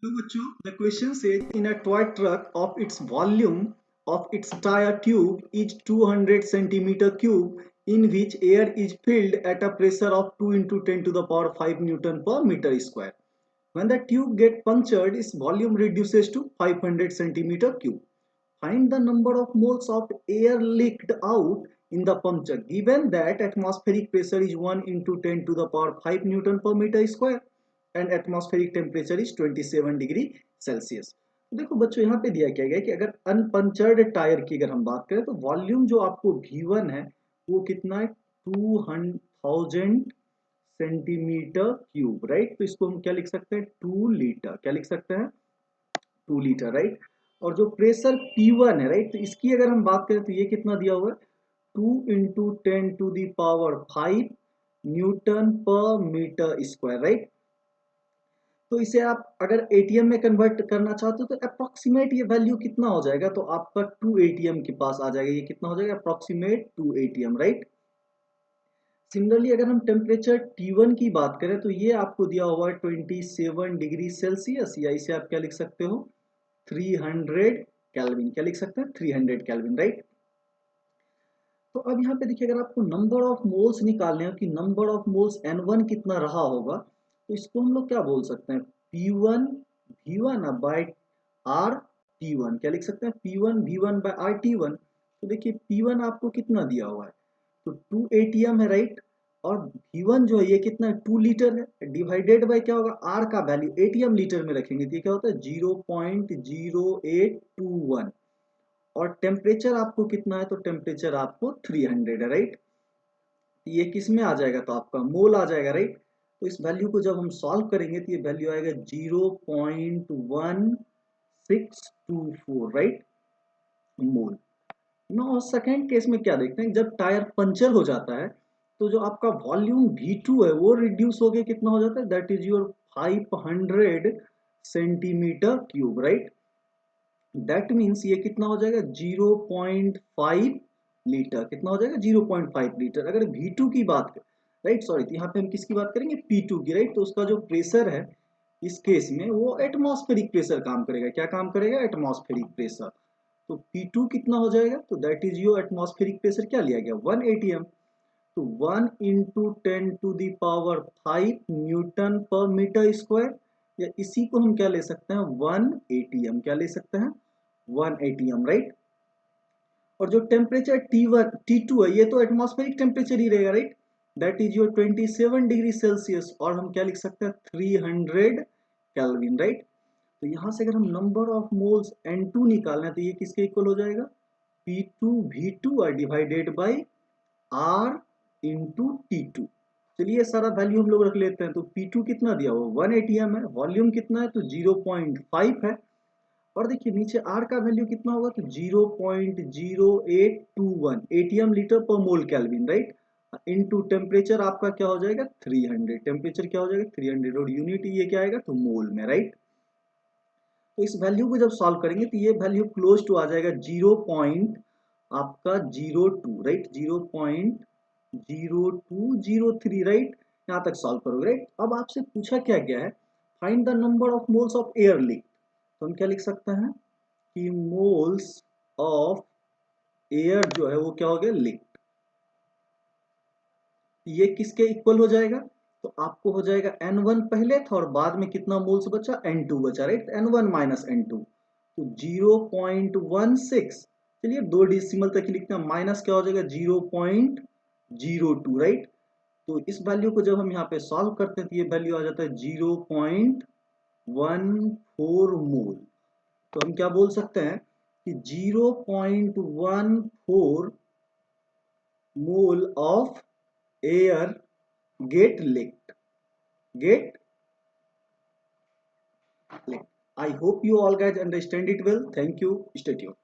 Hello, बच्चों. The question says in a toy truck of its volume of its tire tube is 200 centimeter cube in which air is filled at a pressure of 2 into 10 to the power 5 Newton per meter square. When the tube gets punctured, its volume reduces to 500 centimeter cube. Find the number of moles of air leaked out in the puncture given that atmospheric pressure is 1 into 10 to the power 5 Newton per meter square and atmospheric temperature is 27 degree Celsius. देखो बच्चों यहाँ पे दिया क्या गया कि अगर अनपंचर्ड tyre की अगर हम बात करें तो वॉल्यूम जो आपको V1 है वो कितना है 200,000 सेंटीमीटर क्यूब, राइट. तो इसको हम क्या लिख सकते हैं 2 लीटर, क्या लिख सकते हैं 2 लीटर, राइट. और जो प्रेशर P1 है, राइट, तो इसकी अगर हम बात करें तो ये कितना दिया हुआ है 2 into 10 to the power 5 newton per metre square, right. तो इसे आप अगर एटीएम में कन्वर्ट करना चाहते हो तो अप्रोक्सीमेट ये वैल्यू कितना हो जाएगा, तो आपका 2 एटीएम के पास आ जाएगा. ये कितना हो जाएगा अप्रोक्सीमेट 2 एटीएम, राइट. सिमिलरली अगर हम टेम्परेचर T1 की बात करें तो ये आपको दिया हुआ है 27 डिग्री सेल्सियस, या इसे आप क्या लिख सकते हो 300 कैल्विन, क्या लिख सकते हैं 300 कैल्विन, राइट. तो अब यहाँ पे देखिए अगर आपको नंबर ऑफ मोल्स निकालने हो कि नंबर ऑफ मोल्स N1 कितना रहा होगा, तो इसको हम लोग क्या बोल सकते हैं P1 V1 bye R T1, क्या लिख सकते हैं P1 V1 bye R T1. तो देखिए P1 आपको कितना दिया हुआ है तो 2 एटीएम है, राइट. और V1 जो है ये कितना है 2 लीटर है, डिवाइडेड बाय क्या होगा R का वैल्यू एटीएम लीटर में रखेंगे तो ये क्या होता है 0.0821. और टेम्परेचर आपको कितना है तो टेम्परेचर आपको 300 है, राइट. ये किस में आ जाएगा तो आपका मोल आ जाएगा, राइट. तो इस वैल्यू को जब हम सॉल्व करेंगे तो ये वैल्यू आएगा 0.1624, राइट, मोल. नो सेकेंड केस में क्या देखते हैं जब टायर पंचर हो जाता है तो जो आपका वॉल्यूम V2 है वो रिड्यूस हो गया कितना हो जाता है that is your 500 centimetre cube, right. That means ये कितना हो जाएगा 0.5 लीटर, कितना हो जाएगा 0.5 लीटर. अगर V2 की बात करें, राइट, सॉरी, तो यहाँ पे हम किसकी बात करेंगे P2 की, राइट. तो उसका जो प्रेशर है इस केस में वो एटमॉस्फेरिक प्रेशर काम करेगा, क्या काम करेगा एटमॉस्फेरिक प्रेशर. तो P2 कितना हो जाएगा तो that is your atmospheric pressure क्या लिया गया 1 एटीएम. तो 1 into 10 to the power 5 newton per metre square, या इसी को हम क्या ले सकते हैं 1 एटीएम, क्या ले सकते हैं 1 एटीएम, राइट. और जो टेम्परेचर T2 है ये तो एटमॉस्फेरिक टेम्परेचर ही रहेगा, right. That is your 27 degree Celsius, और हम क्या लिख सकते हैं 300 केल्विन, राइट. तो यहां से अगर हम नंबर ऑफ मोल्स N2 निकालना है तो ये किसके इक्वल हो जाएगा P2 V2 divided by R into T2. चलिए सारा वैल्यू हम लोग रख लेते हैं. तो P2 कितना दिया हुआ 1 एटीएम है, वॉल्यूम कितना है तो 0.5 है, और देखिए नीचे R का वैल्यू कितना होगा तो 0.0821 एटीएम लीटर पर मोल केल्विन, राइट. इनटू टेम्परेचर आपका क्या हो जाएगा 300, टेम्परेचर क्या हो जाएगा 300, और यूनिट ये क्या आएगा तो मोल में, राइट. तो इस वैल्यू को जब सॉल्व करेंगे तो ये वैल्यू क्लोज टू आ जाएगा 0. आपका 02, राइट, 0.0203, राइट. यहाँ तक सॉल्व करोगे, राइट. अब आपसे पूछा क्या गया है find the number of moles of air leak. तो हम क्या लिख सकते हैं कि मोल्स ऑफ एयर जो है वो क्या हो गया लीक. ये किसके इक्वल हो जाएगा तो आपको हो जाएगा N1 पहले था और बाद में कितना मोल्स बचा N2 बचा, राइट. N1 माइनस N2 तो 0.16. चलिए दो डिसिमल तक ही लिखते हैं, माइनस क्या हो जाएगा 0.02, राइट. तो इस वैल्यू को जब हम यहाँ पे सॉल्व करते हैं तो ये वैल्यू आ जाता है 0.14 मोल. तो हम क्या बोल सकते हैं कि 0.14 mole of air get licked, get licked. I hope you all guys understand it well. Thank you. Stay tuned.